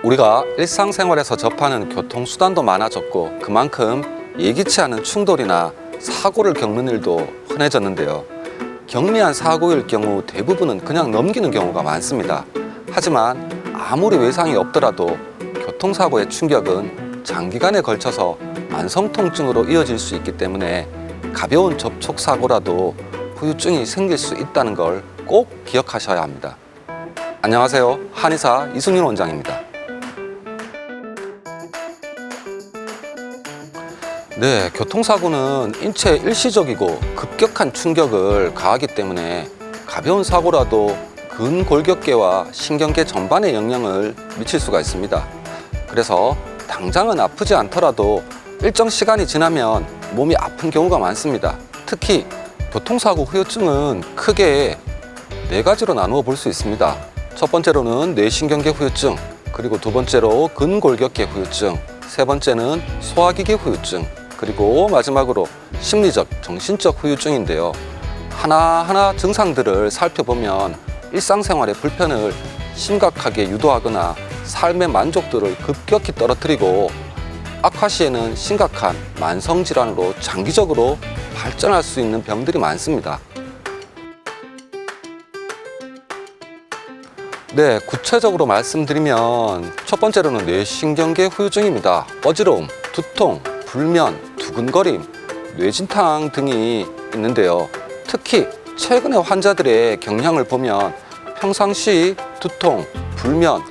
우리가 일상생활에서 접하는 교통수단도 많아졌고 그만큼 예기치 않은 충돌이나 사고를 겪는 일도 흔해졌는데요. 경미한 사고일 경우 대부분은 그냥 넘기는 경우가 많습니다. 하지만 아무리 외상이 없더라도 교통사고의 충격은 장기간에 걸쳐서 만성통증으로 이어질 수 있기 때문에 가벼운 접촉사고라도 후유증이 생길 수 있다는 걸 꼭 기억하셔야 합니다. 안녕하세요. 한의사 이승윤 원장입니다. 네, 교통사고는 인체에 일시적이고 급격한 충격을 가하기 때문에 가벼운 사고라도 근골격계와 신경계 전반에 영향을 미칠 수가 있습니다. 그래서 당장은 아프지 않더라도 일정 시간이 지나면 몸이 아픈 경우가 많습니다. 특히 교통사고 후유증은 크게 4가지로 나누어 볼 수 있습니다. 첫 번째로는 뇌신경계 후유증, 그리고 두 번째로 근골격계 후유증, 세 번째는 소화기계 후유증, 그리고 마지막으로 심리적, 정신적 후유증인데요. 하나하나 증상들을 살펴보면 일상생활의 불편을 심각하게 유도하거나 삶의 만족도를 급격히 떨어뜨리고 악화 시에는 심각한 만성질환으로 장기적으로 발전할 수 있는 병들이 많습니다. 네, 구체적으로 말씀드리면 첫 번째로는 뇌신경계 후유증입니다. 어지러움, 두통, 불면, 두근거림, 뇌진탕 등이 있는데요. 특히 최근에 환자들의 경향을 보면 평상시 두통, 불면,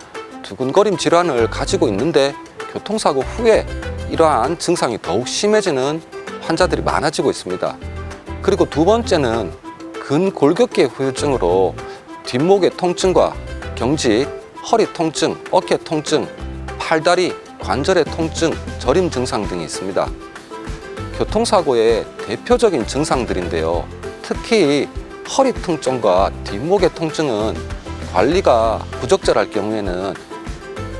두근거림 질환을 가지고 있는데 교통사고 후에 이러한 증상이 더욱 심해지는 환자들이 많아지고 있습니다. 그리고 두 번째는 근골격계 후유증으로 뒷목의 통증과 경직, 허리 통증, 어깨 통증, 팔다리, 관절의 통증, 저림 증상 등이 있습니다. 교통사고의 대표적인 증상들인데요. 특히 허리 통증과 뒷목의 통증은 관리가 부적절할 경우에는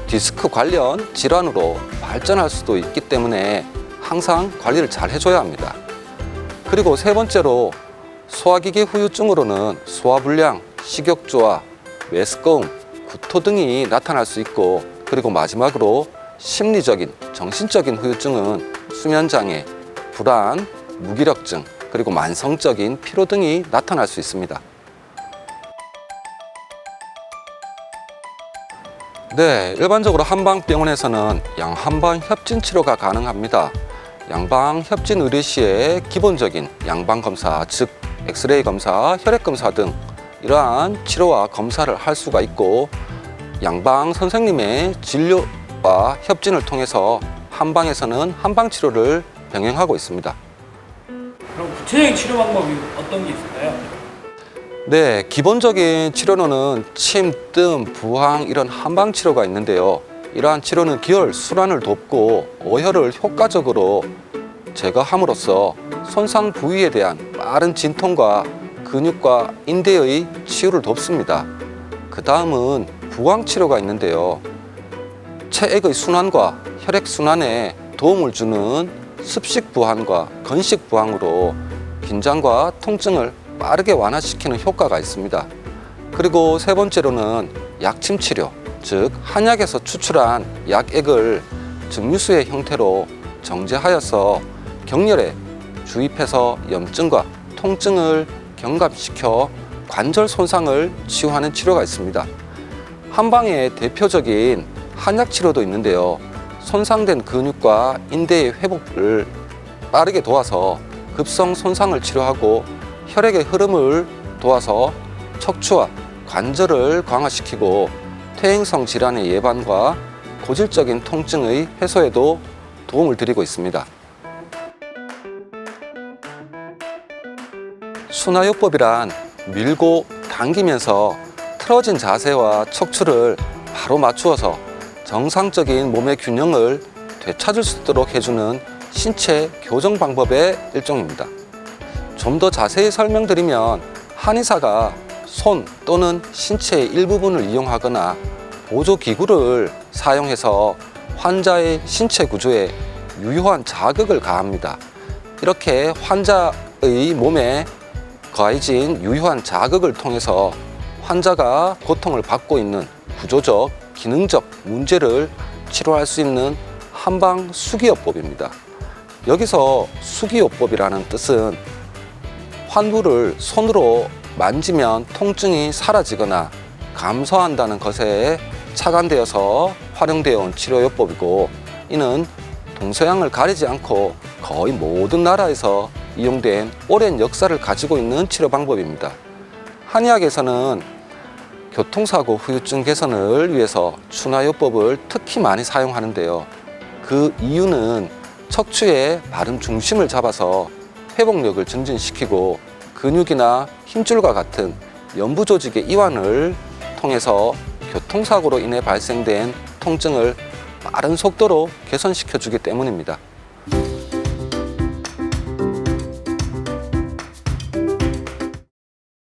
디스크 관련 질환으로 발전할 수도 있기 때문에 항상 관리를 잘 해줘야 합니다. 그리고 세 번째로 소화기계 후유증으로는 소화불량, 식욕저하, 메스꺼움, 구토 등이 나타날 수 있고, 그리고 마지막으로 심리적인, 정신적인 후유증은 수면장애, 불안, 무기력증, 그리고 만성적인 피로 등이 나타날 수 있습니다. 네, 일반적으로 한방병원에서는 양한방 협진 치료가 가능합니다. 양방 협진 의뢰 시에 기본적인 양방 검사, 즉 엑스레이 검사, 혈액 검사 등 이러한 치료와 검사를 할 수가 있고, 양방 선생님의 진료와 협진을 통해서 한방에서는 한방 치료를 병행하고 있습니다. 그럼 구체적인 치료 방법이 어떤 게 있을까요? 네, 기본적인 치료로는 침, 뜸, 부항 이런 한방 치료가 있는데요. 이러한 치료는 기혈 순환을 돕고 어혈을 효과적으로 제거함으로써 손상 부위에 대한 빠른 진통과 근육과 인대의 치유를 돕습니다. 그 다음은 부항 치료가 있는데요. 체액의 순환과 혈액 순환에 도움을 주는 습식 부항과 건식 부항으로 긴장과 통증을 빠르게 완화시키는 효과가 있습니다. 그리고 세 번째로는 약침 치료, 즉 한약에서 추출한 약액을 증류수의 형태로 정제하여서 격렬에 주입해서 염증과 통증을 경감시켜 관절 손상을 치유하는 치료가 있습니다. 한방의 대표적인 한약 치료도 있는데요. 손상된 근육과 인대의 회복을 빠르게 도와서 급성 손상을 치료하고 혈액의 흐름을 도와서 척추와 관절을 강화시키고 퇴행성 질환의 예방과 고질적인 통증의 해소에도 도움을 드리고 있습니다. 순화요법이란 밀고 당기면서 틀어진 자세와 척추를 바로 맞추어서 정상적인 몸의 균형을 되찾을 수 있도록 해주는 신체 교정 방법의 일종입니다. 좀 더 자세히 설명드리면 한의사가 손 또는 신체의 일부분을 이용하거나 보조기구를 사용해서 환자의 신체 구조에 유효한 자극을 가합니다. 이렇게 환자의 몸에 가해진 유효한 자극을 통해서 환자가 고통을 받고 있는 구조적 기능적 문제를 치료할 수 있는 한방 수기요법입니다. 여기서 수기요법이라는 뜻은 환부를 손으로 만지면 통증이 사라지거나 감소한다는 것에 착안되어서 활용되어 온 치료요법이고, 이는 동서양을 가리지 않고 거의 모든 나라에서 이용된 오랜 역사를 가지고 있는 치료 방법입니다. 한의학에서는 교통사고 후유증 개선을 위해서 추나요법을 특히 많이 사용하는데요. 그 이유는 척추의 바른 중심을 잡아서 회복력을 증진시키고 근육이나 힘줄과 같은 연부 조직의 이완을 통해서 교통사고로 인해 발생된 통증을 빠른 속도로 개선시켜주기 때문입니다.